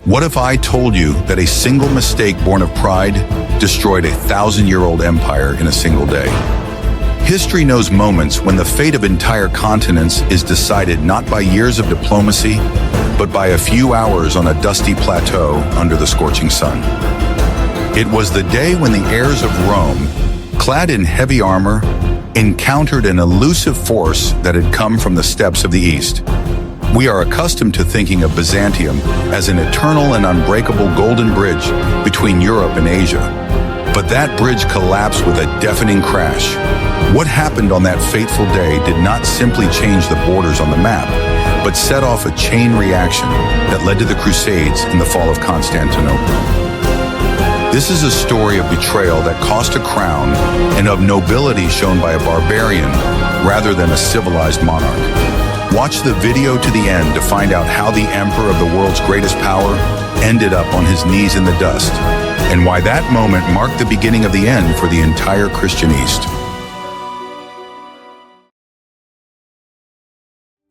What if I told you that a single mistake born of pride destroyed a 1,000-year-old empire in a single day? History knows moments when the fate of entire continents is decided not by years of diplomacy, but by a few hours on a dusty plateau under the scorching sun. It was the day when the heirs of Rome, clad in heavy armor, encountered an elusive force that had come from the steppes of the East. We are accustomed to thinking of Byzantium as an eternal and unbreakable golden bridge between Europe and Asia. But that bridge collapsed with a deafening crash. What happened on that fateful day did not simply change the borders on the map, but set off a chain reaction that led to the Crusades and the fall of Constantinople. This is a story of betrayal that cost a crown and of nobility shown by a barbarian rather than a civilized monarch. Watch the video to the end to find out how the emperor of the world's greatest power ended up on his knees in the dust, and why that moment marked the beginning of the end for the entire Christian East.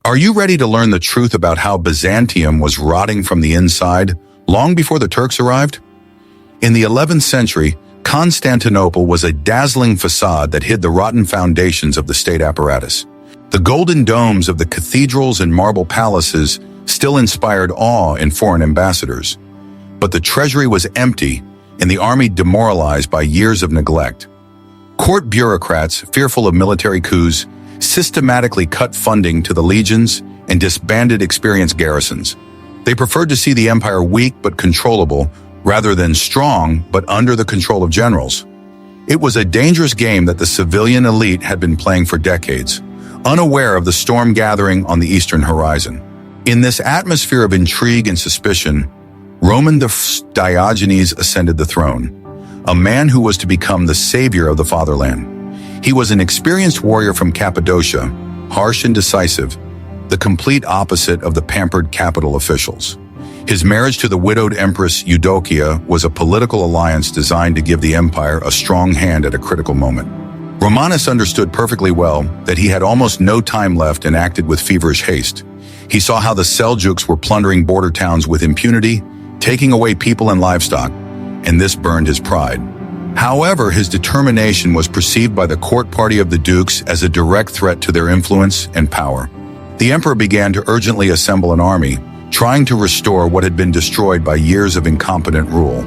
Are you ready to learn the truth about how Byzantium was rotting from the inside long before the Turks arrived? In the 11th century, Constantinople was a dazzling facade that hid the rotten foundations of the state apparatus. The golden domes of the cathedrals and marble palaces still inspired awe in foreign ambassadors. But the treasury was empty and the army demoralized by years of neglect. Court bureaucrats, fearful of military coups, systematically cut funding to the legions and disbanded experienced garrisons. They preferred to see the empire weak but controllable, rather than strong but under the control of generals. It was a dangerous game that the civilian elite had been playing for decades, unaware of the storm gathering on the eastern horizon. In this atmosphere of intrigue and suspicion, Roman Diogenes ascended the throne, a man who was to become the savior of the fatherland. He was an experienced warrior from Cappadocia, harsh and decisive, the complete opposite of the pampered capital officials. His marriage to the widowed Empress Eudokia was a political alliance designed to give the empire a strong hand at a critical moment. Romanus understood perfectly well that he had almost no time left and acted with feverish haste. He saw how the Seljuks were plundering border towns with impunity, taking away people and livestock, and this burned his pride. However, his determination was perceived by the court party of the dukes as a direct threat to their influence and power. The emperor began to urgently assemble an army, trying to restore what had been destroyed by years of incompetent rule.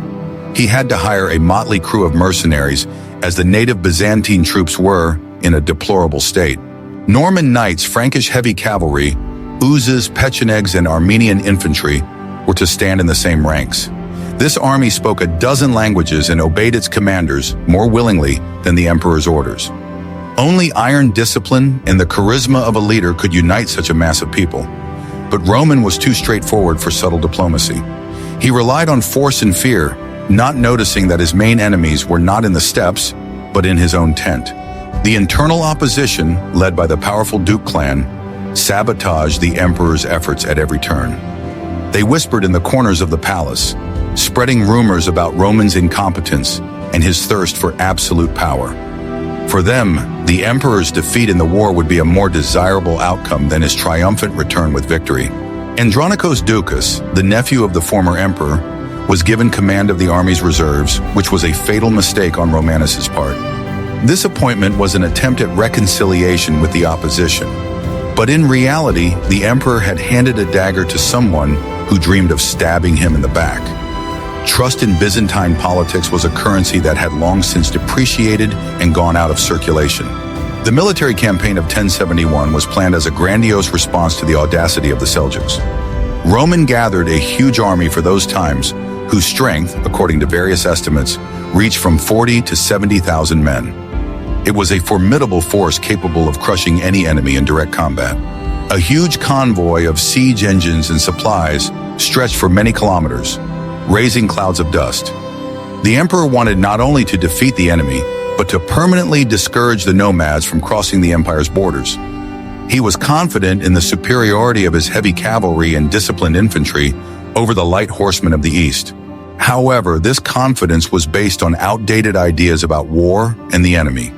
He had to hire a motley crew of mercenaries, as the native Byzantine troops were in a deplorable state. Norman knights, Frankish heavy cavalry, Uzes, Pechenegs, and Armenian infantry were to stand in the same ranks. This army spoke a dozen languages and obeyed its commanders more willingly than the emperor's orders. Only iron discipline and the charisma of a leader could unite such a mass of people. But Roman was too straightforward for subtle diplomacy. He relied on force and fear, not noticing that his main enemies were not in the steppes, but in his own tent. The internal opposition, led by the powerful Duke clan, sabotaged the emperor's efforts at every turn. They whispered in the corners of the palace, spreading rumors about Roman's incompetence and his thirst for absolute power. For them, the emperor's defeat in the war would be a more desirable outcome than his triumphant return with victory. Andronikos Doukas, the nephew of the former emperor, was given command of the army's reserves, which was a fatal mistake on Romanus's part. This appointment was an attempt at reconciliation with the opposition. But in reality, the emperor had handed a dagger to someone who dreamed of stabbing him in the back. Trust in Byzantine politics was a currency that had long since depreciated and gone out of circulation. The military campaign of 1071 was planned as a grandiose response to the audacity of the Seljuks. Roman gathered a huge army for those times, whose strength, according to various estimates, reached from 40 to 70,000 men. It was a formidable force capable of crushing any enemy in direct combat. A huge convoy of siege engines and supplies stretched for many kilometers, raising clouds of dust. The emperor wanted not only to defeat the enemy, but to permanently discourage the nomads from crossing the empire's borders. He was confident in the superiority of his heavy cavalry and disciplined infantry over the light horsemen of the east. However, this confidence was based on outdated ideas about war and the enemy.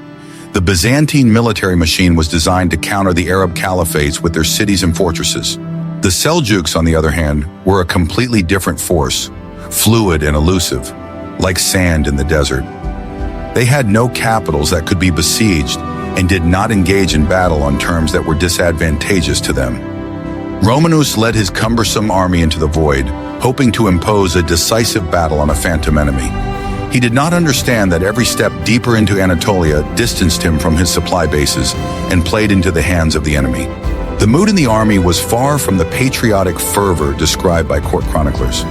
The Byzantine military machine was designed to counter the Arab caliphates with their cities and fortresses. The Seljuks, on the other hand, were a completely different force, fluid and elusive, like sand in the desert. They had no capitals that could be besieged and did not engage in battle on terms that were disadvantageous to them. Romanus led his cumbersome army into the void, hoping to impose a decisive battle on a phantom enemy. He did not understand that every step deeper into Anatolia distanced him from his supply bases and played into the hands of the enemy. The mood in the army was far from the patriotic fervor described by court chroniclers.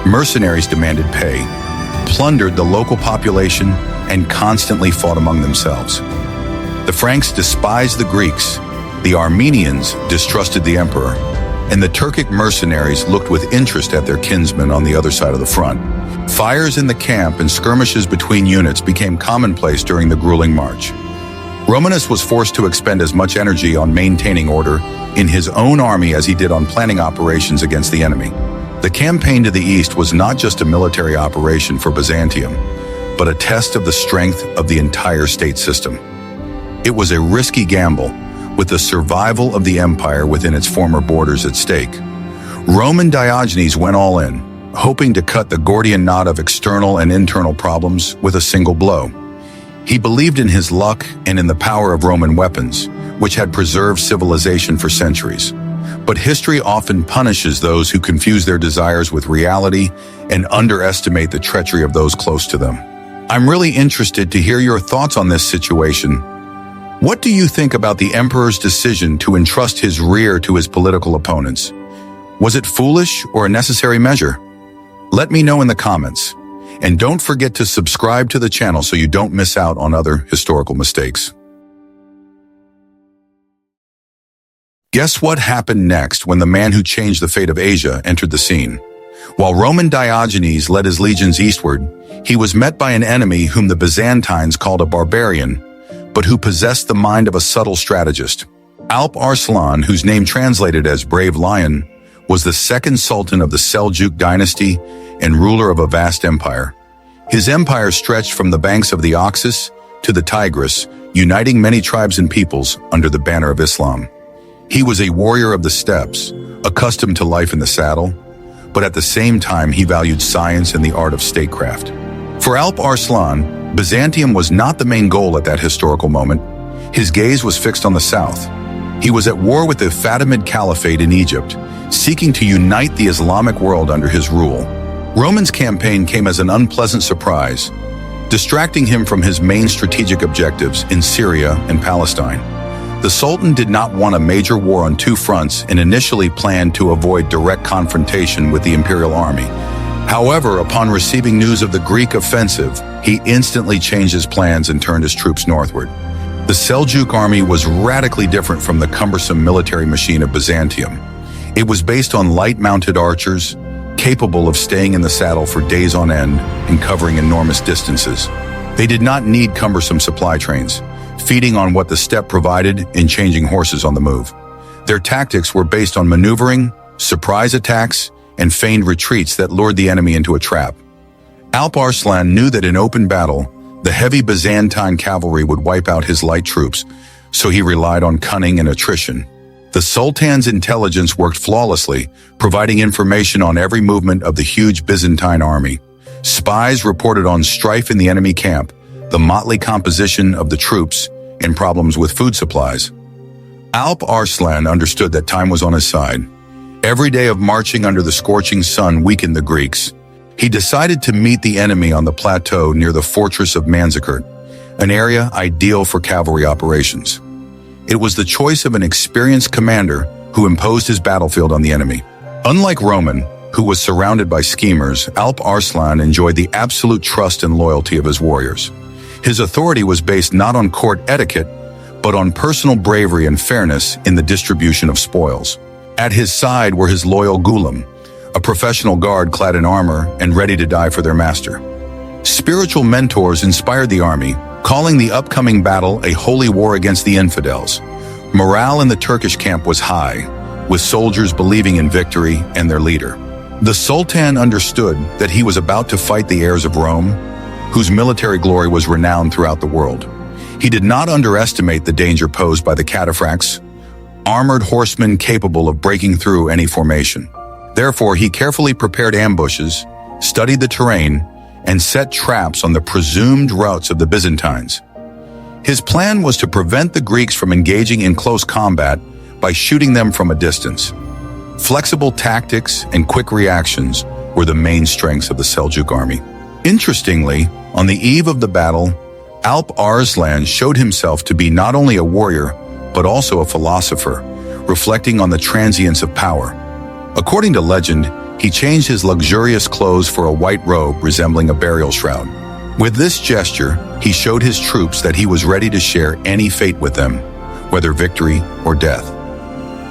Mercenaries demanded pay, plundered the local population, and constantly fought among themselves. The Franks despised the Greeks, the Armenians distrusted the emperor, and the Turkic mercenaries looked with interest at their kinsmen on the other side of the front. Fires in the camp and skirmishes between units became commonplace during the grueling march. Romanus was forced to expend as much energy on maintaining order in his own army as he did on planning operations against the enemy. The campaign to the east was not just a military operation for Byzantium, but a test of the strength of the entire state system. It was a risky gamble, with the survival of the empire within its former borders at stake. Roman Diogenes went all in, hoping to cut the Gordian knot of external and internal problems with a single blow. He believed in his luck and in the power of Roman weapons, which had preserved civilization for centuries. But history often punishes those who confuse their desires with reality and underestimate the treachery of those close to them. I'm really interested to hear your thoughts on this situation. What do you think about the emperor's decision to entrust his rear to his political opponents? Was it foolish or a necessary measure? Let me know in the comments. And don't forget to subscribe to the channel so you don't miss out on other historical mistakes. Guess what happened next when the man who changed the fate of Asia entered the scene? While Roman Diogenes led his legions eastward, he was met by an enemy whom the Byzantines called a barbarian, but who possessed the mind of a subtle strategist. Alp Arslan, whose name translated as Brave Lion, was the second sultan of the Seljuk dynasty and ruler of a vast empire. His empire stretched from the banks of the Oxus to the Tigris, uniting many tribes and peoples under the banner of Islam. He was a warrior of the steppes, accustomed to life in the saddle, but at the same time he valued science and the art of statecraft. For Alp Arslan, Byzantium was not the main goal at that historical moment. His gaze was fixed on the south. He was at war with the Fatimid Caliphate in Egypt, seeking to unite the Islamic world under his rule. Roman's campaign came as an unpleasant surprise, distracting him from his main strategic objectives in Syria and Palestine. The Sultan did not want a major war on two fronts and initially planned to avoid direct confrontation with the imperial army. However, upon receiving news of the Greek offensive, he instantly changed his plans and turned his troops northward. The Seljuk army was radically different from the cumbersome military machine of Byzantium. It was based on light-mounted archers, capable of staying in the saddle for days on end and covering enormous distances. They did not need cumbersome supply trains, feeding on what the steppe provided and changing horses on the move. Their tactics were based on maneuvering, surprise attacks, and feigned retreats that lured the enemy into a trap. Alp Arslan knew that in open battle, the heavy Byzantine cavalry would wipe out his light troops, so he relied on cunning and attrition. The Sultan's intelligence worked flawlessly, providing information on every movement of the huge Byzantine army. Spies reported on strife in the enemy camp, the motley composition of the troops, and problems with food supplies. Alp Arslan understood that time was on his side. Every day of marching under the scorching sun weakened the Greeks. He decided to meet the enemy on the plateau near the fortress of Manzikert, an area ideal for cavalry operations. It was the choice of an experienced commander who imposed his battlefield on the enemy. Unlike Roman, who was surrounded by schemers, Alp Arslan enjoyed the absolute trust and loyalty of his warriors. His authority was based not on court etiquette, but on personal bravery and fairness in the distribution of spoils. At his side were his loyal Gulam, a professional guard clad in armor and ready to die for their master. Spiritual mentors inspired the army, calling the upcoming battle a holy war against the infidels. Morale in the Turkish camp was high, with soldiers believing in victory and their leader. The Sultan understood that he was about to fight the heirs of Rome, whose military glory was renowned throughout the world. He did not underestimate the danger posed by the cataphracts, armored horsemen capable of breaking through any formation. Therefore, he carefully prepared ambushes, studied the terrain, and set traps on the presumed routes of the Byzantines. His plan was to prevent the Greeks from engaging in close combat by shooting them from a distance. Flexible tactics and quick reactions were the main strengths of the Seljuk army. Interestingly, on the eve of the battle, Alp Arslan showed himself to be not only a warrior, but also a philosopher, reflecting on the transience of power. According to legend, he changed his luxurious clothes for a white robe resembling a burial shroud. With this gesture, he showed his troops that he was ready to share any fate with them, whether victory or death.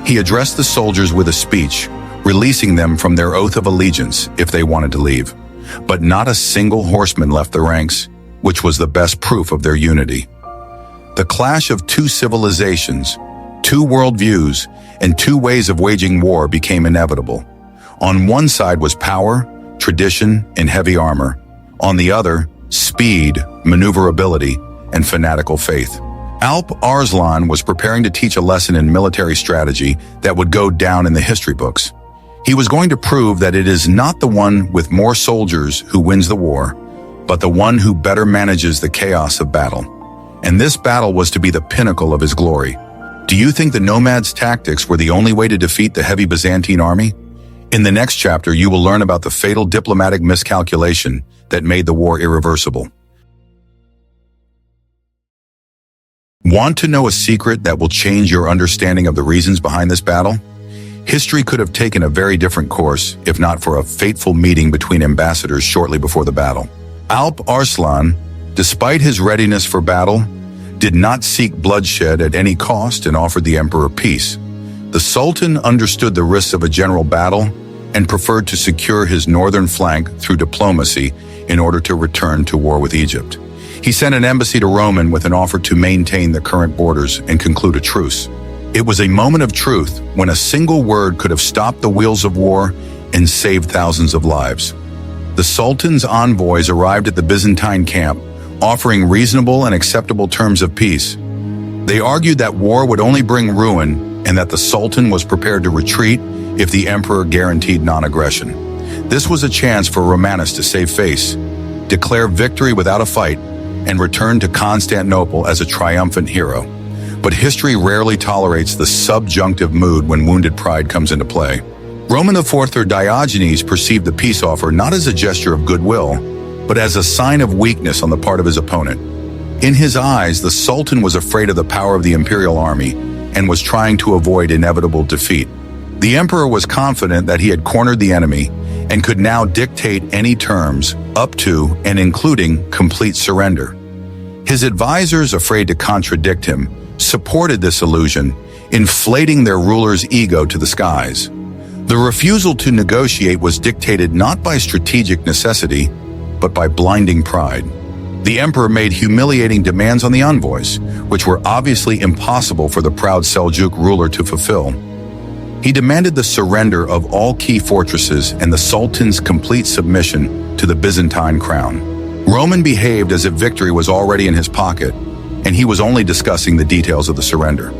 He addressed the soldiers with a speech, releasing them from their oath of allegiance if they wanted to leave. But not a single horseman left the ranks, which was the best proof of their unity. The clash of two civilizations, two worldviews, and two ways of waging war became inevitable. On one side was power, tradition, and heavy armor. On the other, speed, maneuverability, and fanatical faith. Alp Arslan was preparing to teach a lesson in military strategy that would go down in the history books. He was going to prove that it is not the one with more soldiers who wins the war, but the one who better manages the chaos of battle. And this battle was to be the pinnacle of his glory. Do you think the nomads' tactics were the only way to defeat the heavy Byzantine army? In the next chapter, you will learn about the fatal diplomatic miscalculation that made the war irreversible. Want to know a secret that will change your understanding of the reasons behind this battle? History could have taken a very different course if not for a fateful meeting between ambassadors shortly before the battle. Alp Arslan, despite his readiness for battle, did not seek bloodshed at any cost and offered the emperor peace. The Sultan understood the risks of a general battle and preferred to secure his northern flank through diplomacy in order to return to war with Egypt. He sent an embassy to Rome with an offer to maintain the current borders and conclude a truce. It was a moment of truth when a single word could have stopped the wheels of war and saved thousands of lives. The Sultan's envoys arrived at the Byzantine camp, offering reasonable and acceptable terms of peace. They argued that war would only bring ruin and that the Sultan was prepared to retreat if the emperor guaranteed non-aggression. This was a chance for Romanus to save face, declare victory without a fight, and return to Constantinople as a triumphant hero. But history rarely tolerates the subjunctive mood when wounded pride comes into play. Roman IV or Diogenes perceived the peace offer not as a gesture of goodwill, but as a sign of weakness on the part of his opponent. In his eyes, the Sultan was afraid of the power of the imperial army and was trying to avoid inevitable defeat. The emperor was confident that he had cornered the enemy and could now dictate any terms, up to and including complete surrender. His advisors, afraid to contradict him, supported this illusion, inflating their ruler's ego to the skies. The refusal to negotiate was dictated not by strategic necessity, but by blinding pride. The emperor made humiliating demands on the envoys, which were obviously impossible for the proud Seljuk ruler to fulfill. He demanded the surrender of all key fortresses and the Sultan's complete submission to the Byzantine crown. Roman behaved as if victory was already in his pocket, and he was only discussing the details of the surrender.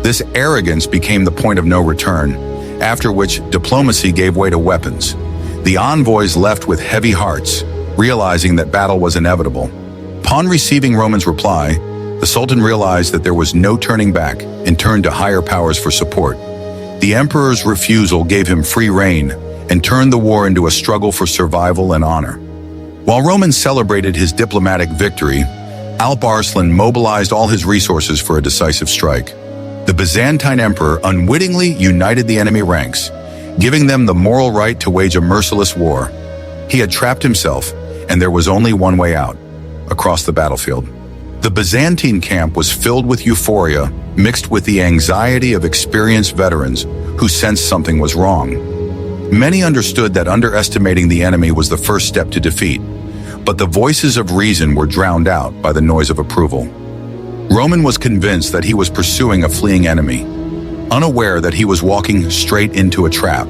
This arrogance became the point of no return, after which diplomacy gave way to weapons. The envoys left with heavy hearts, realizing that battle was inevitable. Upon receiving Roman's reply, the Sultan realized that there was no turning back and turned to higher powers for support. The emperor's refusal gave him free rein and turned the war into a struggle for survival and honor. While Roman celebrated his diplomatic victory, Alp Arslan mobilized all his resources for a decisive strike. The Byzantine emperor unwittingly united the enemy ranks, giving them the moral right to wage a merciless war. He had trapped himself, and there was only one way out: across the battlefield. The Byzantine camp was filled with euphoria, mixed with the anxiety of experienced veterans who sensed something was wrong. Many understood that underestimating the enemy was the first step to defeat, but the voices of reason were drowned out by the noise of approval. Roman was convinced that he was pursuing a fleeing enemy, unaware that he was walking straight into a trap.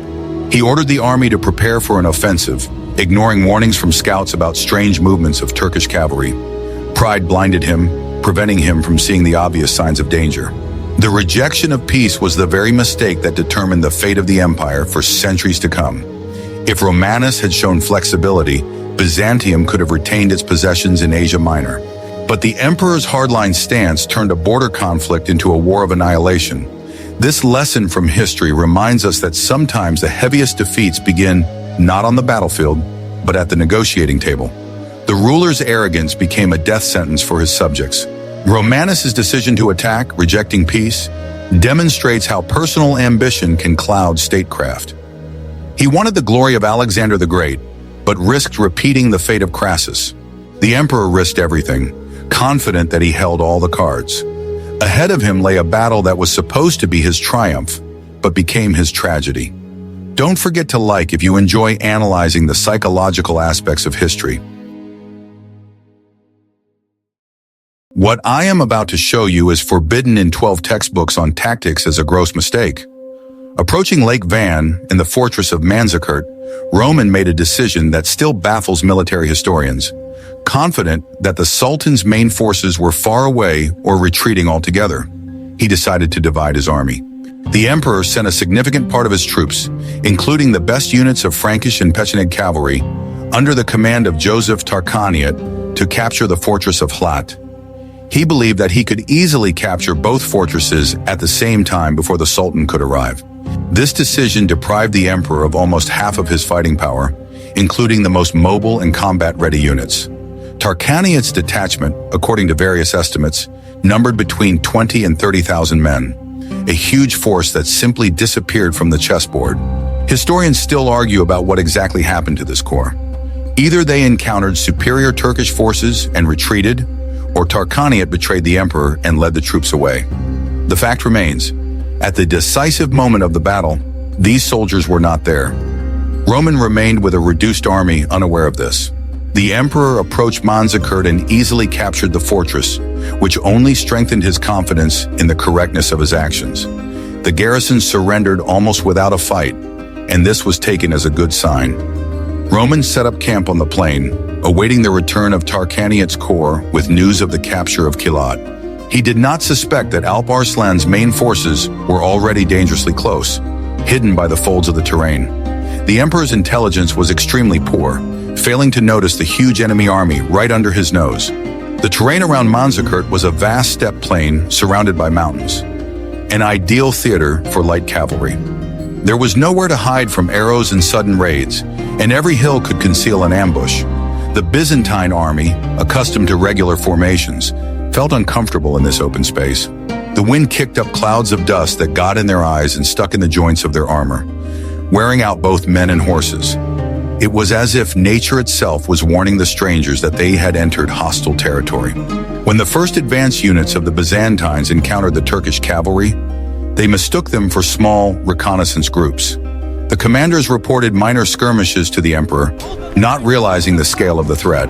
He ordered the army to prepare for an offensive, ignoring warnings from scouts about strange movements of Turkish cavalry. Pride blinded him, preventing him from seeing the obvious signs of danger. The rejection of peace was the very mistake that determined the fate of the empire for centuries to come. If Romanus had shown flexibility, Byzantium could have retained its possessions in Asia Minor. But the emperor's hardline stance turned a border conflict into a war of annihilation. This lesson from history reminds us that sometimes the heaviest defeats begin not on the battlefield, but at the negotiating table. The ruler's arrogance became a death sentence for his subjects. Romanus' decision to attack, rejecting peace, demonstrates how personal ambition can cloud statecraft. He wanted the glory of Alexander the Great, but risked repeating the fate of Crassus. The emperor risked everything, confident that he held all the cards. Ahead of him lay a battle that was supposed to be his triumph, but became his tragedy. Don't forget to like if you enjoy analyzing the psychological aspects of history. What I am about to show you is forbidden in 12 textbooks on tactics as a gross mistake. Approaching Lake Van in the fortress of Manzikert, Roman made a decision that still baffles military historians. Confident that the Sultan's main forces were far away or retreating altogether, he decided to divide his army. The emperor sent a significant part of his troops, including the best units of Frankish and Pecheneg cavalry, under the command of Joseph Tarkaniot, to capture the fortress of Hlat. He believed that he could easily capture both fortresses at the same time before the Sultan could arrive. This decision deprived the emperor of almost half of his fighting power, including the most mobile and combat-ready units. Tarkaniot's detachment, according to various estimates, numbered between 20 and 30,000 men, a huge force that simply disappeared from the chessboard. Historians still argue about what exactly happened to this corps. Either they encountered superior Turkish forces and retreated, or Tarkaniot betrayed the emperor and led the troops away. The fact remains, at the decisive moment of the battle, these soldiers were not there. Roman remained with a reduced army, unaware of this. The emperor approached Manzikert and easily captured the fortress, which only strengthened his confidence in the correctness of his actions. The garrison surrendered almost without a fight, and this was taken as a good sign. Romans set up camp on the plain, awaiting the return of Tarkaniot's corps with news of the capture of Kilat. He did not suspect that Alp Arslan's main forces were already dangerously close, hidden by the folds of the terrain. The emperor's intelligence was extremely poor, failing to notice the huge enemy army right under his nose. The terrain around Manzikert was a vast steppe plain surrounded by mountains, an ideal theater for light cavalry. There was nowhere to hide from arrows and sudden raids, and every hill could conceal an ambush. The Byzantine army, accustomed to regular formations, felt uncomfortable in this open space. The wind kicked up clouds of dust that got in their eyes and stuck in the joints of their armor, wearing out both men and horses. It was as if nature itself was warning the strangers that they had entered hostile territory. When the first advance units of the Byzantines encountered the Turkish cavalry, they mistook them for small reconnaissance groups. The commanders reported minor skirmishes to the emperor, not realizing the scale of the threat.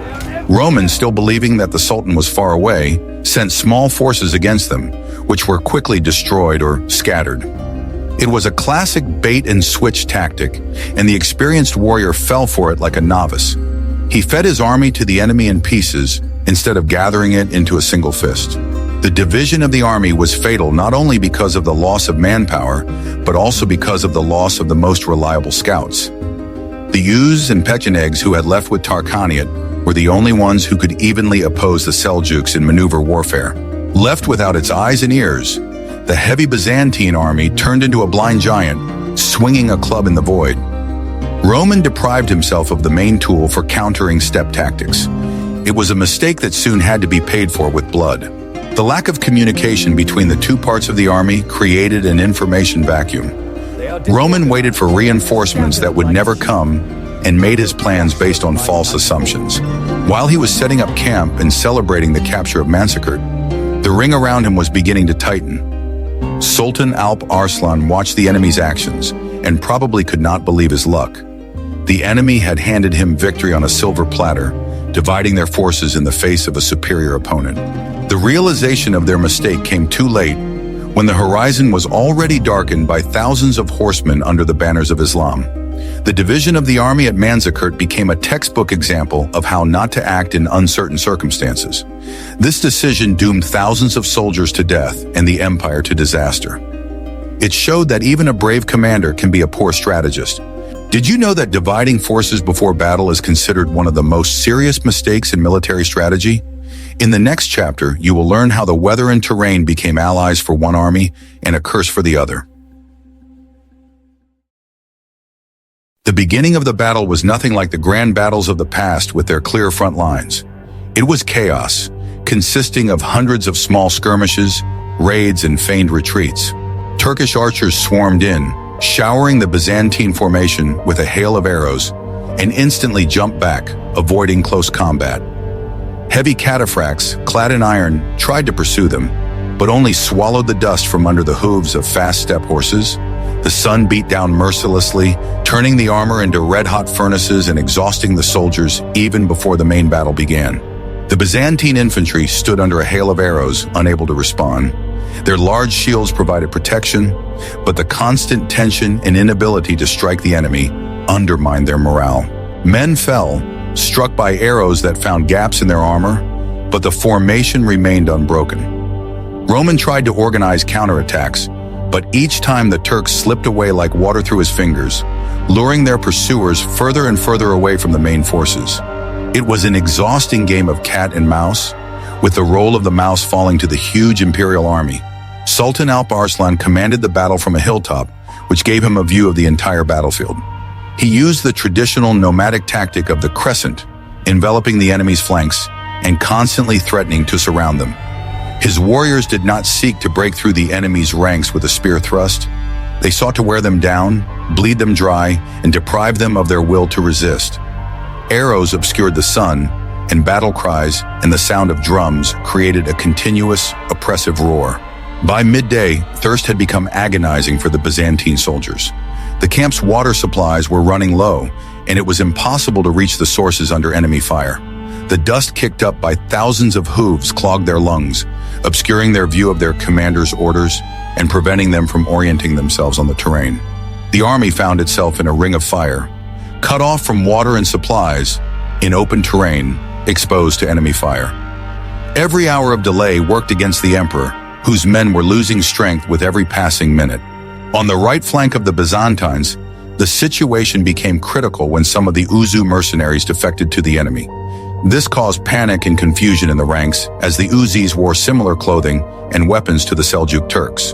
Romans, still believing that the Sultan was far away, sent small forces against them, which were quickly destroyed or scattered. It was a classic bait-and-switch tactic, and the experienced warrior fell for it like a novice. He fed his army to the enemy in pieces instead of gathering it into a single fist. The division of the army was fatal not only because of the loss of manpower, but also because of the loss of the most reliable scouts. The Yus and Pechenegs who had left with Tarkaniot were the only ones who could evenly oppose the Seljuks in maneuver warfare. Left without its eyes and ears, the heavy Byzantine army turned into a blind giant, swinging a club in the void. Roman deprived himself of the main tool for countering steppe tactics. It was a mistake that soon had to be paid for with blood. The lack of communication between the two parts of the army created an information vacuum. Roman waited for reinforcements that would never come and made his plans based on false assumptions. While he was setting up camp and celebrating the capture of Manzikert, the ring around him was beginning to tighten. Sultan Alp Arslan watched the enemy's actions and probably could not believe his luck. The enemy had handed him victory on a silver platter, dividing their forces in the face of a superior opponent. The realization of their mistake came too late, when the horizon was already darkened by thousands of horsemen under the banners of Islam. The division of the army at Manzikert became a textbook example of how not to act in uncertain circumstances. This decision doomed thousands of soldiers to death and the empire to disaster. It showed that even a brave commander can be a poor strategist. Did you know that dividing forces before battle is considered one of the most serious mistakes in military strategy? In the next chapter, you will learn how the weather and terrain became allies for one army and a curse for the other. The beginning of the battle was nothing like the grand battles of the past with their clear front lines. It was chaos, consisting of hundreds of small skirmishes, raids, and feigned retreats. Turkish archers swarmed in, showering the Byzantine formation with a hail of arrows, and instantly jumped back, avoiding close combat. Heavy cataphracts, clad in iron, tried to pursue them, but only swallowed the dust from under the hooves of fast steppe horses. The sun beat down mercilessly, turning the armor into red-hot furnaces and exhausting the soldiers even before the main battle began. The Byzantine infantry stood under a hail of arrows, unable to respond. Their large shields provided protection, but the constant tension and inability to strike the enemy undermined their morale. Men fell, struck by arrows that found gaps in their armor, but the formation remained unbroken. Roman tried to organize counterattacks, but each time the Turks slipped away like water through his fingers, luring their pursuers further and further away from the main forces. It was an exhausting game of cat and mouse, with the role of the mouse falling to the huge imperial army. Sultan Alp Arslan commanded the battle from a hilltop, which gave him a view of the entire battlefield. He used the traditional nomadic tactic of the crescent, enveloping the enemy's flanks and constantly threatening to surround them. His warriors did not seek to break through the enemy's ranks with a spear thrust. They sought to wear them down, bleed them dry, and deprive them of their will to resist. Arrows obscured the sun, and battle cries and the sound of drums created a continuous, oppressive roar. By midday, thirst had become agonizing for the Byzantine soldiers. The camp's water supplies were running low, and it was impossible to reach the sources under enemy fire. The dust kicked up by thousands of hooves clogged their lungs, obscuring their view of their commander's orders and preventing them from orienting themselves on the terrain. The army found itself in a ring of fire, cut off from water and supplies, in open terrain, exposed to enemy fire. Every hour of delay worked against the emperor, whose men were losing strength with every passing minute. On the right flank of the Byzantines, the situation became critical when some of the Uzu mercenaries defected to the enemy. This caused panic and confusion in the ranks as the Uzis wore similar clothing and weapons to the Seljuk Turks.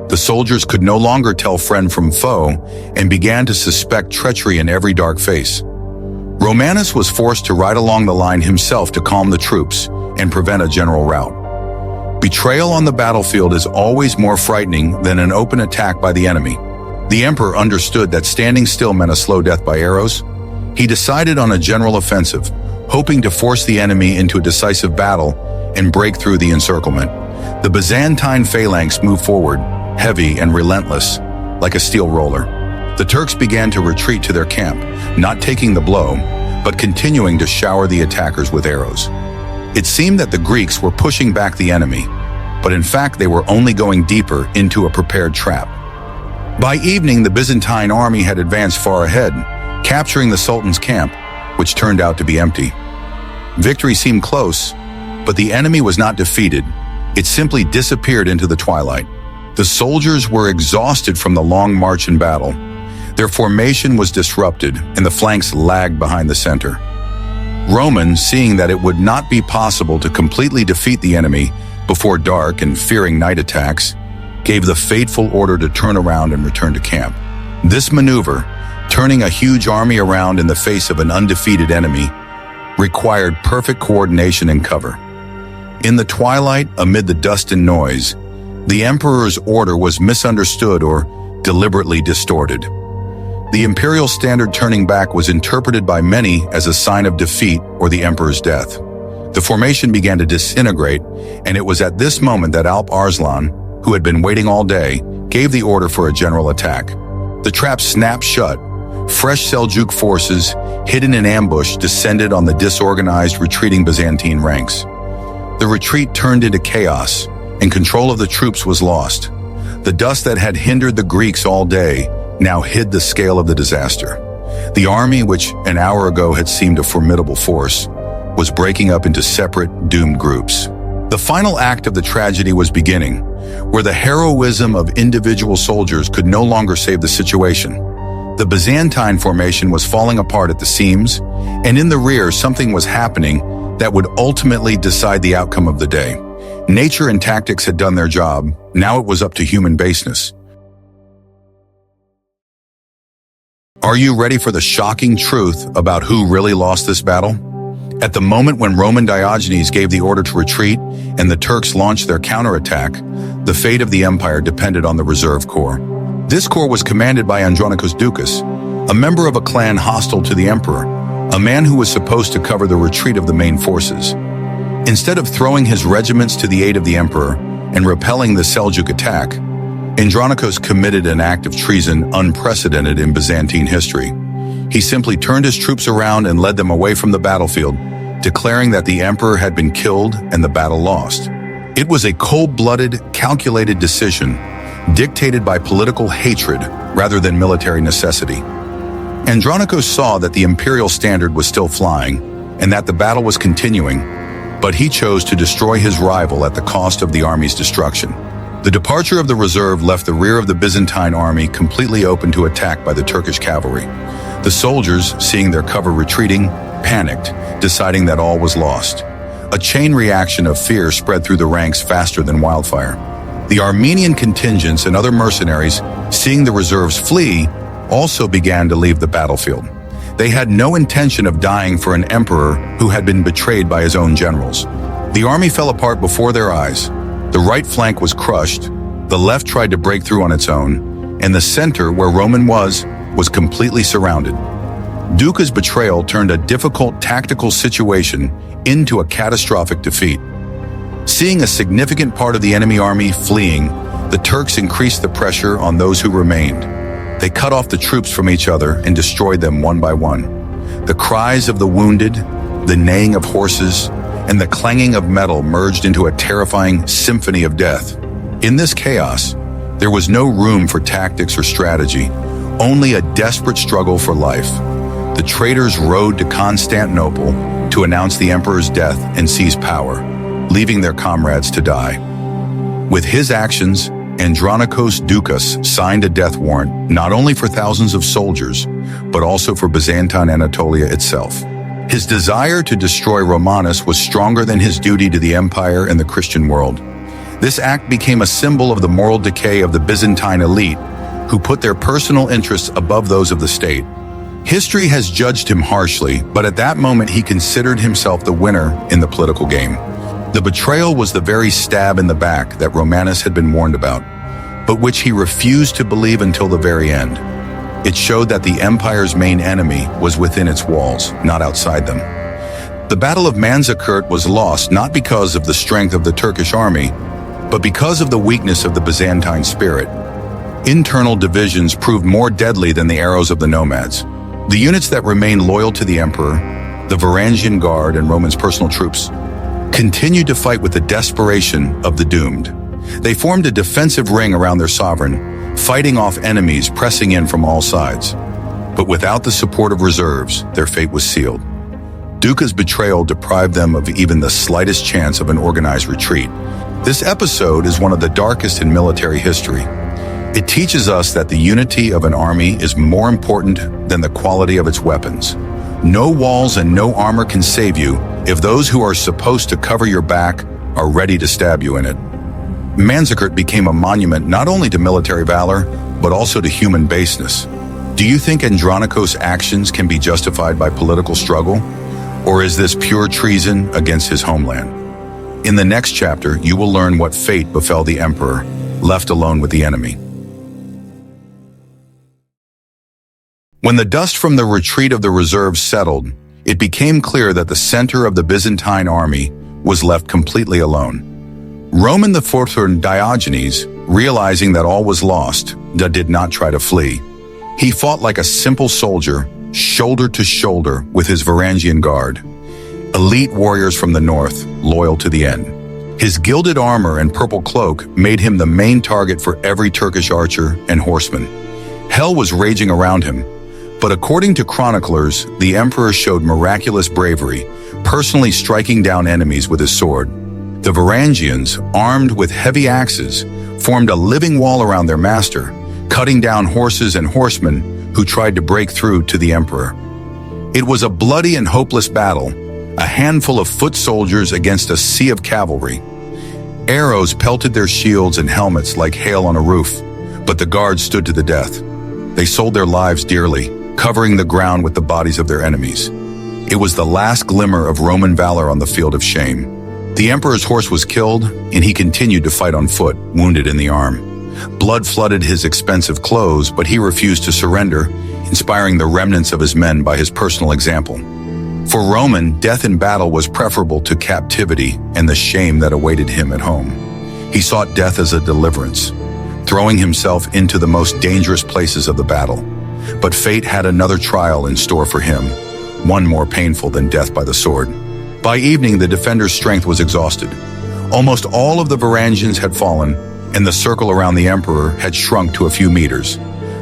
The soldiers could no longer tell friend from foe and began to suspect treachery in every dark face. Romanus was forced to ride along the line himself to calm the troops and prevent a general rout. Betrayal on the battlefield is always more frightening than an open attack by the enemy. The emperor understood that standing still meant a slow death by arrows. He decided on a general offensive, hoping to force the enemy into a decisive battle and break through the encirclement. The Byzantine phalanx moved forward, heavy and relentless, like a steel roller. The Turks began to retreat to their camp, not taking the blow, but continuing to shower the attackers with arrows. It seemed that the Greeks were pushing back the enemy, but in fact they were only going deeper into a prepared trap. By evening, the Byzantine army had advanced far ahead, capturing the Sultan's camp, which turned out to be empty. Victory seemed close, but the enemy was not defeated. It simply disappeared into the twilight. The soldiers were exhausted from the long march and battle. Their formation was disrupted, and the flanks lagged behind the center. Romans, seeing that it would not be possible to completely defeat the enemy before dark and fearing night attacks, gave the fateful order to turn around and return to camp. This maneuver, turning a huge army around in the face of an undefeated enemy, required perfect coordination and cover. In the twilight, amid the dust and noise, the emperor's order was misunderstood or deliberately distorted. The imperial standard turning back was interpreted by many as a sign of defeat or the emperor's death. The formation began to disintegrate, and it was at this moment that Alp Arslan, who had been waiting all day, gave the order for a general attack. The trap snapped shut. Fresh Seljuk forces, hidden in ambush, descended on the disorganized, retreating Byzantine ranks. The retreat turned into chaos, and control of the troops was lost. The dust that had hindered the Greeks all day now hid the scale of the disaster. The army, which an hour ago had seemed a formidable force, was breaking up into separate, doomed groups. The final act of the tragedy was beginning, where the heroism of individual soldiers could no longer save the situation. The Byzantine formation was falling apart at the seams, and in the rear something was happening that would ultimately decide the outcome of the day. Nature and tactics had done their job, now it was up to human baseness. Are you ready for the shocking truth about who really lost this battle? At the moment when Roman Diogenes gave the order to retreat and the Turks launched their counterattack, the fate of the empire depended on the reserve corps. This corps was commanded by Andronicus Ducas, a member of a clan hostile to the emperor, a man who was supposed to cover the retreat of the main forces. Instead of throwing his regiments to the aid of the emperor and repelling the Seljuk attack, Andronicus committed an act of treason unprecedented in Byzantine history. He simply turned his troops around and led them away from the battlefield, declaring that the emperor had been killed and the battle lost. It was a cold-blooded, calculated decision, dictated by political hatred rather than military necessity. Andronicus saw that the imperial standard was still flying and that the battle was continuing, but he chose to destroy his rival at the cost of the army's destruction. The departure of the reserve left the rear of the Byzantine army completely open to attack by the Turkish cavalry. The soldiers, seeing their cover retreating, panicked, deciding that all was lost. A chain reaction of fear spread through the ranks faster than wildfire. The Armenian contingents and other mercenaries, seeing the reserves flee, also began to leave the battlefield. They had no intention of dying for an emperor who had been betrayed by his own generals. The army fell apart before their eyes. The right flank was crushed, the left tried to break through on its own, and the center, where Roman was completely surrounded. Duca's betrayal turned a difficult tactical situation into a catastrophic defeat. Seeing a significant part of the enemy army fleeing, the Turks increased the pressure on those who remained. They cut off the troops from each other and destroyed them one by one. The cries of the wounded, the neighing of horses, and the clanging of metal merged into a terrifying symphony of death. In this chaos, there was no room for tactics or strategy, only a desperate struggle for life. The traitors rode to Constantinople to announce the emperor's death and seize power, leaving their comrades to die. With his actions, Andronicus Ducas signed a death warrant not only for thousands of soldiers, but also for Byzantine Anatolia itself. His desire to destroy Romanus was stronger than his duty to the empire and the Christian world. This act became a symbol of the moral decay of the Byzantine elite, who put their personal interests above those of the state. History has judged him harshly, but at that moment he considered himself the winner in the political game. The betrayal was the very stab in the back that Romanus had been warned about, but which he refused to believe until the very end. It showed that the empire's main enemy was within its walls, not outside them. The Battle of Manzikert was lost not because of the strength of the Turkish army, but because of the weakness of the Byzantine spirit. Internal divisions proved more deadly than the arrows of the nomads. The units that remained loyal to the emperor, the Varangian Guard and Roman's personal troops, continued to fight with the desperation of the doomed. They formed a defensive ring around their sovereign, fighting off enemies pressing in from all sides. But without the support of reserves, their fate was sealed. Duca's betrayal deprived them of even the slightest chance of an organized retreat. This episode is one of the darkest in military history. It teaches us that the unity of an army is more important than the quality of its weapons. No walls and no armor can save you if those who are supposed to cover your back are ready to stab you in it. Manzikert became a monument not only to military valor, but also to human baseness. Do you think Andronicus' actions can be justified by political struggle? Or is this pure treason against his homeland? In the next chapter, you will learn what fate befell the emperor, left alone with the enemy. When the dust from the retreat of the reserves settled, it became clear that the center of the Byzantine army was left completely alone. Roman IV Diogenes, realizing that all was lost, did not try to flee. He fought like a simple soldier, shoulder to shoulder with his Varangian Guard, elite warriors from the north, loyal to the end. His gilded armor and purple cloak made him the main target for every Turkish archer and horseman. Hell was raging around him, But according to chroniclers, the emperor showed miraculous bravery, personally striking down enemies with his sword. The Varangians, armed with heavy axes, formed a living wall around their master, cutting down horses and horsemen who tried to break through to the emperor. It was a bloody and hopeless battle, a handful of foot soldiers against a sea of cavalry. Arrows pelted their shields and helmets like hail on a roof, but the guards stood to the death. They sold their lives dearly, covering the ground with the bodies of their enemies. It was the last glimmer of Roman valor on the field of shame. The emperor's horse was killed, and he continued to fight on foot, wounded in the arm. Blood flooded his expensive clothes, but he refused to surrender, inspiring the remnants of his men by his personal example. For Roman, death in battle was preferable to captivity and the shame that awaited him at home. He sought death as a deliverance, throwing himself into the most dangerous places of the battle. But fate had another trial in store for him, one more painful than death by the sword. By evening, the defender's strength was exhausted. Almost all of the Varangians had fallen, and the circle around the emperor had shrunk to a few meters.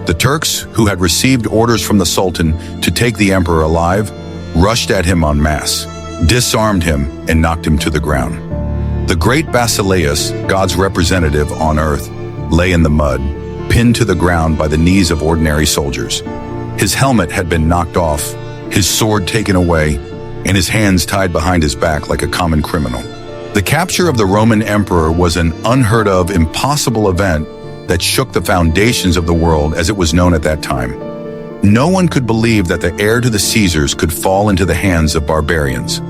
The Turks, who had received orders from the Sultan to take the emperor alive, rushed at him en masse, disarmed him, and knocked him to the ground. The great Basileus, God's representative on earth, lay in the mud, pinned to the ground by the knees of ordinary soldiers. His helmet had been knocked off, his sword taken away, and his hands tied behind his back like a common criminal. The capture of the Roman emperor was an unheard of, impossible event that shook the foundations of the world as it was known at that time. No one could believe that the heir to the Caesars could fall into the hands of barbarians.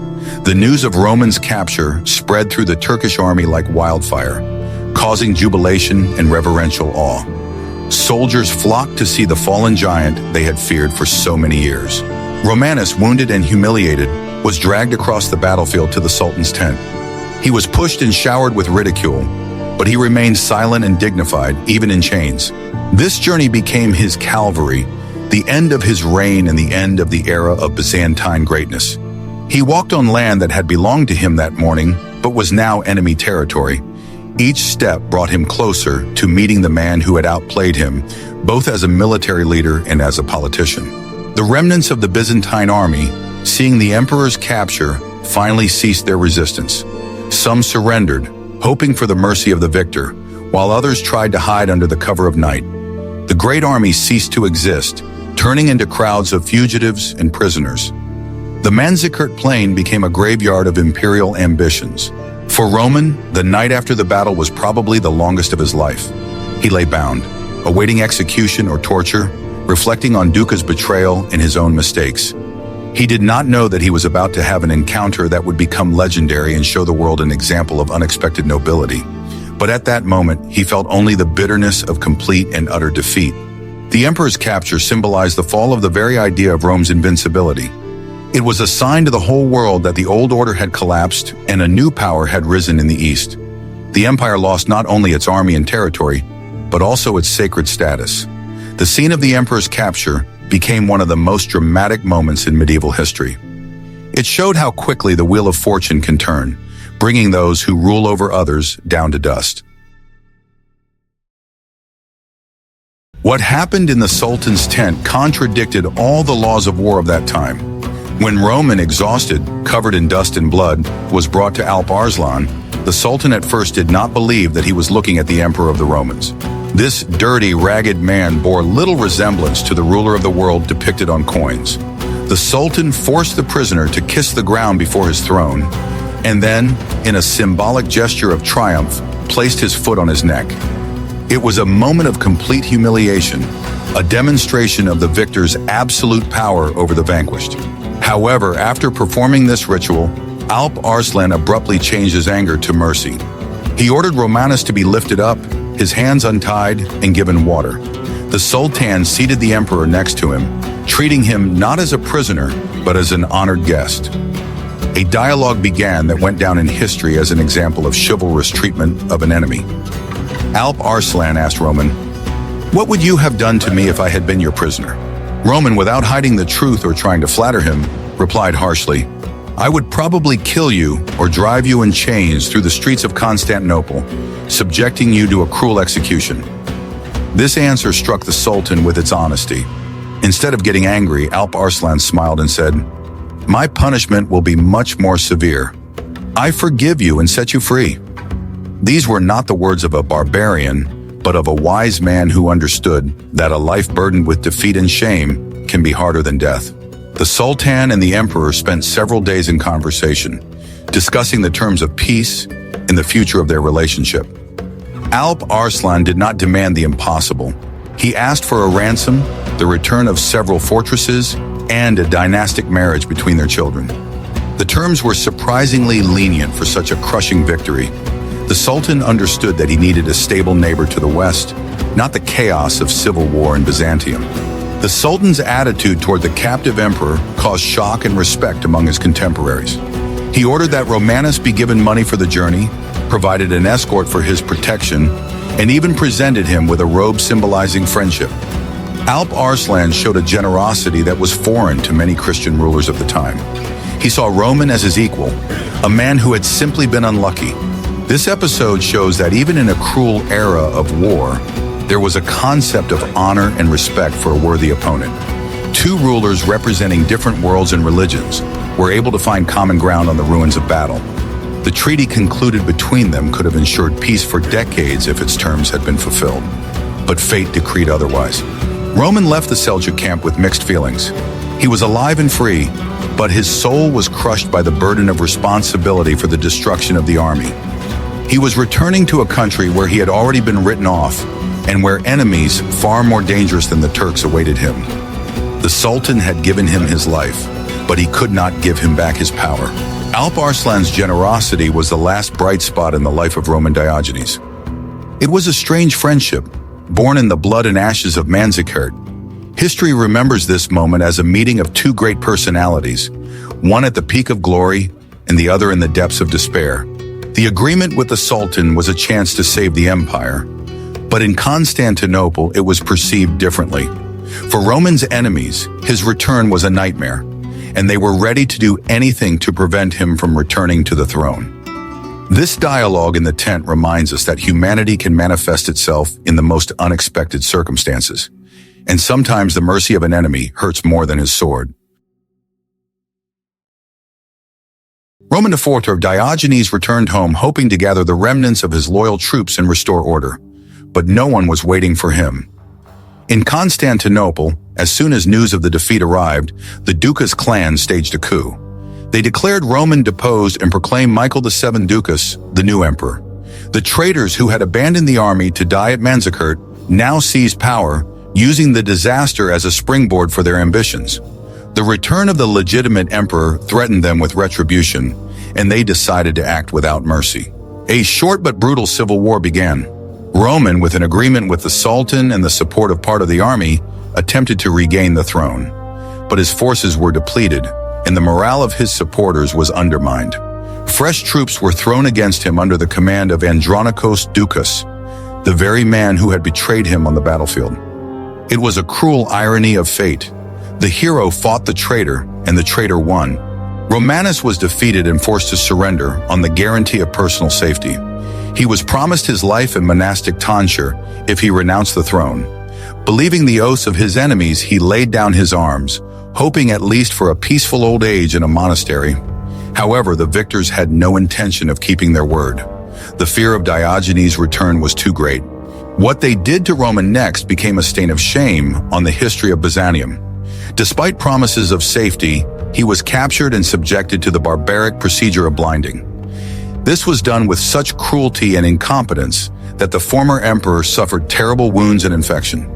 The news of Roman's capture spread through the Turkish army like wildfire, causing jubilation and reverential awe. Soldiers flocked to see the fallen giant they had feared for so many years. Romanus, wounded and humiliated, was dragged across the battlefield to the Sultan's tent. He was pushed and showered with ridicule, but he remained silent and dignified, even in chains. This journey became his Calvary, the end of his reign and the end of the era of Byzantine greatness. He walked on land that had belonged to him that morning, but was now enemy territory. Each step brought him closer to meeting the man who had outplayed him, both as a military leader and as a politician. The remnants of the Byzantine army, seeing the emperor's capture, finally ceased their resistance. Some surrendered, hoping for the mercy of the victor, while others tried to hide under the cover of night. The great army ceased to exist, turning into crowds of fugitives and prisoners. The Manzikert plain became a graveyard of imperial ambitions. For Roman, the night after the battle was probably the longest of his life. He lay bound, awaiting execution or torture, reflecting on Duca's betrayal and his own mistakes. He did not know that he was about to have an encounter that would become legendary and show the world an example of unexpected nobility. But at that moment, he felt only the bitterness of complete and utter defeat. The emperor's capture symbolized the fall of the very idea of Rome's invincibility. It was a sign to the whole world that the old order had collapsed and a new power had risen in the east. The empire lost not only its army and territory, but also its sacred status. The scene of the emperor's capture became one of the most dramatic moments in medieval history. It showed how quickly the wheel of fortune can turn, bringing those who rule over others down to dust. What happened in the Sultan's tent contradicted all the laws of war of that time. When Roman, exhausted, covered in dust and blood, was brought to Alp Arslan, the Sultan at first did not believe that he was looking at the emperor of the Romans. This dirty, ragged man bore little resemblance to the ruler of the world depicted on coins. The Sultan forced the prisoner to kiss the ground before his throne, and then, in a symbolic gesture of triumph, placed his foot on his neck. It was a moment of complete humiliation, a demonstration of the victor's absolute power over the vanquished. However, after performing this ritual, Alp Arslan abruptly changed his anger to mercy. He ordered Romanus to be lifted up, his hands untied, and given water. The Sultan seated the emperor next to him, treating him not as a prisoner, but as an honored guest. A dialogue began that went down in history as an example of chivalrous treatment of an enemy. Alp Arslan asked Roman, "What would you have done to me if I had been your prisoner?" Roman, without hiding the truth or trying to flatter him, replied harshly, "I would probably kill you or drive you in chains through the streets of Constantinople, subjecting you to a cruel execution." This answer struck the Sultan with its honesty. Instead of getting angry, Alp Arslan smiled and said, "My punishment will be much more severe. I forgive you and set you free." These were not the words of a barbarian, but of a wise man who understood that a life burdened with defeat and shame can be harder than death. The Sultan and the Emperor spent several days in conversation, discussing the terms of peace and the future of their relationship. Alp Arslan did not demand the impossible. He asked for a ransom, the return of several fortresses, and a dynastic marriage between their children. The terms were surprisingly lenient for such a crushing victory. The Sultan understood that he needed a stable neighbor to the west, not the chaos of civil war in Byzantium. The Sultan's attitude toward the captive emperor caused shock and respect among his contemporaries. He ordered that Romanus be given money for the journey, provided an escort for his protection, and even presented him with a robe symbolizing friendship. Alp Arslan showed a generosity that was foreign to many Christian rulers of the time. He saw Roman as his equal, a man who had simply been unlucky. This episode shows that even in a cruel era of war, there was a concept of honor and respect for a worthy opponent. Two rulers representing different worlds and religions were able to find common ground on the ruins of battle. The treaty concluded between them could have ensured peace for decades if its terms had been fulfilled. But fate decreed otherwise. Roman left the Seljuk camp with mixed feelings. He was alive and free, but his soul was crushed by the burden of responsibility for the destruction of the army. He was returning to a country where he had already been written off and where enemies far more dangerous than the Turks awaited him. The Sultan had given him his life, but he could not give him back his power. Alp Arslan's generosity was the last bright spot in the life of Roman Diogenes. It was a strange friendship, born in the blood and ashes of Manzikert. History remembers this moment as a meeting of two great personalities, one at the peak of glory and the other in the depths of despair. The agreement with the Sultan was a chance to save the empire, but in Constantinople it was perceived differently. For Roman's enemies, his return was a nightmare, and they were ready to do anything to prevent him from returning to the throne. This dialogue in the tent reminds us that humanity can manifest itself in the most unexpected circumstances, and sometimes the mercy of an enemy hurts more than his sword. Roman IV of Diogenes returned home hoping to gather the remnants of his loyal troops and restore order, but no one was waiting for him. In Constantinople, as soon as news of the defeat arrived, the Ducas clan staged a coup. They declared Roman deposed and proclaimed Michael VII Ducas the new emperor. The traitors who had abandoned the army to die at Manzikert now seized power, using the disaster as a springboard for their ambitions. The return of the legitimate emperor threatened them with retribution, and they decided to act without mercy. A short but brutal civil war began. Roman, with an agreement with the Sultan and the support of part of the army, attempted to regain the throne. But his forces were depleted, and the morale of his supporters was undermined. Fresh troops were thrown against him under the command of Andronikos Ducas, the very man who had betrayed him on the battlefield. It was a cruel irony of fate. The hero fought the traitor, and the traitor won. Romanus was defeated and forced to surrender on the guarantee of personal safety. He was promised his life and monastic tonsure if he renounced the throne. Believing the oaths of his enemies, he laid down his arms, hoping at least for a peaceful old age in a monastery. However, the victors had no intention of keeping their word. The fear of Diogenes' return was too great. What they did to Roman next became a stain of shame on the history of Byzantium. Despite promises of safety, he was captured and subjected to the barbaric procedure of blinding. This was done with such cruelty and incompetence that the former emperor suffered terrible wounds and infection.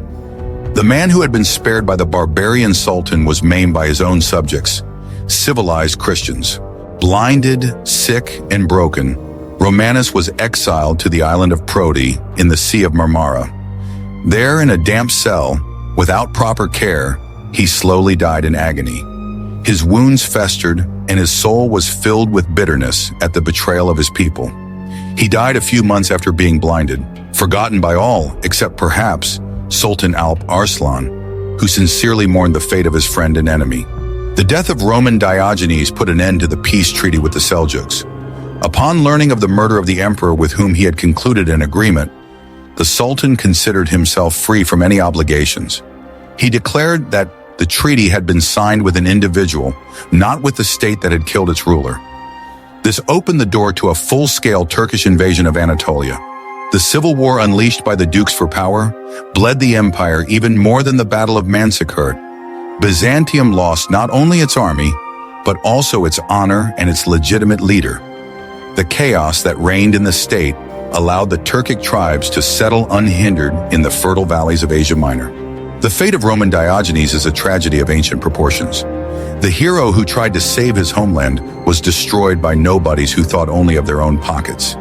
The man who had been spared by the barbarian sultan was maimed by his own subjects, civilized Christians. Blinded, sick, and broken, Romanus was exiled to the island of Proti in the Sea of Marmara. There, in a damp cell, without proper care, he slowly died in agony. His wounds festered, and his soul was filled with bitterness at the betrayal of his people. He died a few months after being blinded, forgotten by all except perhaps Sultan Alp Arslan, who sincerely mourned the fate of his friend and enemy. The death of Roman Diogenes put an end to the peace treaty with the Seljuks. Upon learning of the murder of the emperor with whom he had concluded an agreement, the Sultan considered himself free from any obligations. He declared that the treaty had been signed with an individual, not with the state that had killed its ruler. This opened the door to a full-scale Turkish invasion of Anatolia. The civil war unleashed by the dukes for power bled the empire even more than the Battle of Manzikert. Byzantium lost not only its army, but also its honor and its legitimate leader. The chaos that reigned in the state allowed the Turkic tribes to settle unhindered in the fertile valleys of Asia Minor. The fate of Roman Diogenes is a tragedy of ancient proportions. The hero who tried to save his homeland was destroyed by nobodies who thought only of their own pockets.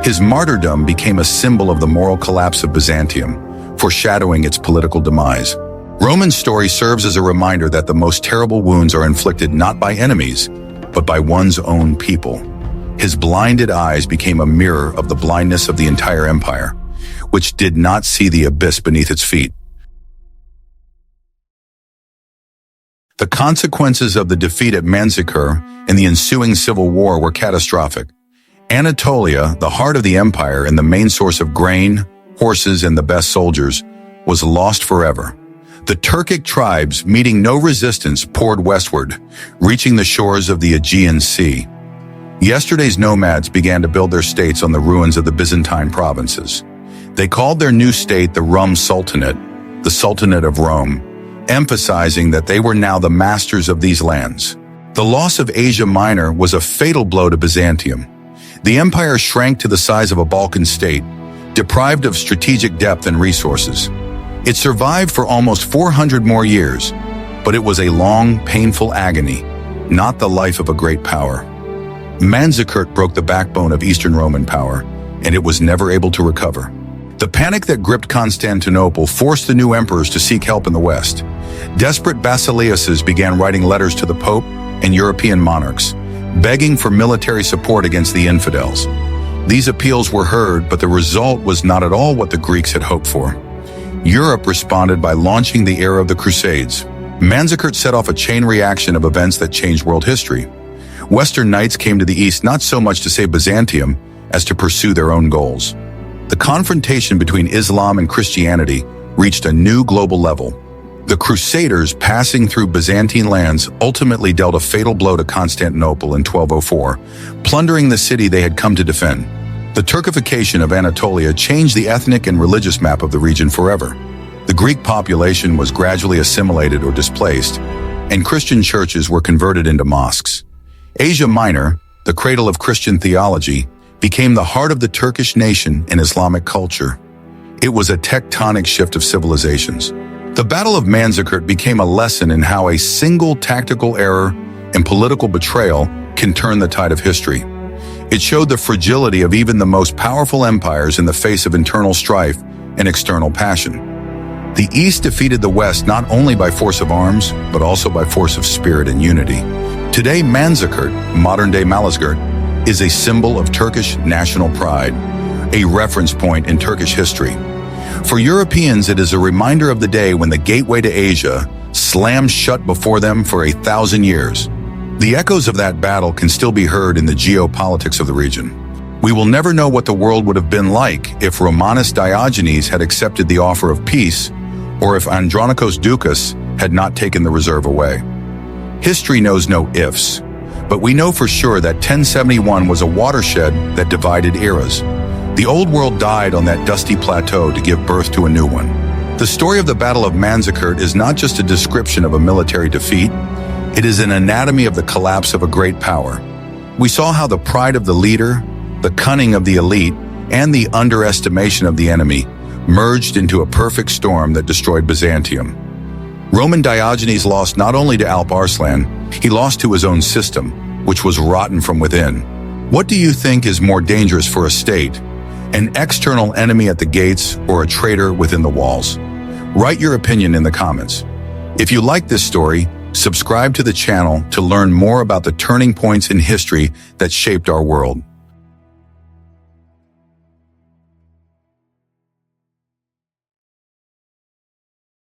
His martyrdom became a symbol of the moral collapse of Byzantium, foreshadowing its political demise. Roman's story serves as a reminder that the most terrible wounds are inflicted not by enemies, but by one's own people. His blinded eyes became a mirror of the blindness of the entire empire, which did not see the abyss beneath its feet. The consequences of the defeat at Manzikert and the ensuing civil war were catastrophic. Anatolia, the heart of the empire and the main source of grain, horses, and the best soldiers, was lost forever. The Turkic tribes, meeting no resistance, poured westward, reaching the shores of the Aegean Sea. Yesterday's nomads began to build their states on the ruins of the Byzantine provinces. They called their new state the Rum Sultanate, the Sultanate of Rome, emphasizing that they were now the masters of these lands. The loss of Asia Minor was a fatal blow to Byzantium. The empire shrank to the size of a Balkan state, deprived of strategic depth and resources. It survived for almost 400 more years, but it was a long, painful agony, not the life of a great power. Manzikert broke the backbone of Eastern Roman power, and it was never able to recover. The panic that gripped Constantinople forced the new emperors to seek help in the West. Desperate basileuses began writing letters to the Pope and European monarchs, begging for military support against the infidels. These appeals were heard, but the result was not at all what the Greeks had hoped for. Europe responded by launching the era of the Crusades. Manzikert set off a chain reaction of events that changed world history. Western knights came to the east not so much to save Byzantium as to pursue their own goals. The confrontation between Islam and Christianity reached a new global level. The Crusaders, passing through Byzantine lands, ultimately dealt a fatal blow to Constantinople in 1204, plundering the city they had come to defend. The Turkification of Anatolia changed the ethnic and religious map of the region forever. The Greek population was gradually assimilated or displaced, and Christian churches were converted into mosques. Asia Minor, the cradle of Christian theology, became the heart of the Turkish nation and Islamic culture. It was a tectonic shift of civilizations. The Battle of Manzikert became a lesson in how a single tactical error and political betrayal can turn the tide of history. It showed the fragility of even the most powerful empires in the face of internal strife and external passion. The East defeated the West not only by force of arms, but also by force of spirit and unity. Today, Manzikert, modern-day Malazgirt, is a symbol of Turkish national pride, a reference point in Turkish history. For Europeans, it is a reminder of the day when the gateway to Asia slammed shut before them for 1,000 years. The echoes of that battle can still be heard in the geopolitics of the region. We will never know what the world would have been like if Romanus Diogenes had accepted the offer of peace, or if Andronikos Doukas had not taken the reserve away. History knows no ifs, but we know for sure that 1071 was a watershed that divided eras. The old world died on that dusty plateau to give birth to a new one. The story of the Battle of Manzikert is not just a description of a military defeat, it is an anatomy of the collapse of a great power. We saw how the pride of the leader, the cunning of the elite, and the underestimation of the enemy merged into a perfect storm that destroyed Byzantium. Roman Diogenes lost not only to Alp Arslan, he lost to his own system, which was rotten from within. What do you think is more dangerous for a state? An external enemy at the gates or a traitor within the walls? Write your opinion in the comments. If you like this story, subscribe to the channel to learn more about the turning points in history that shaped our world.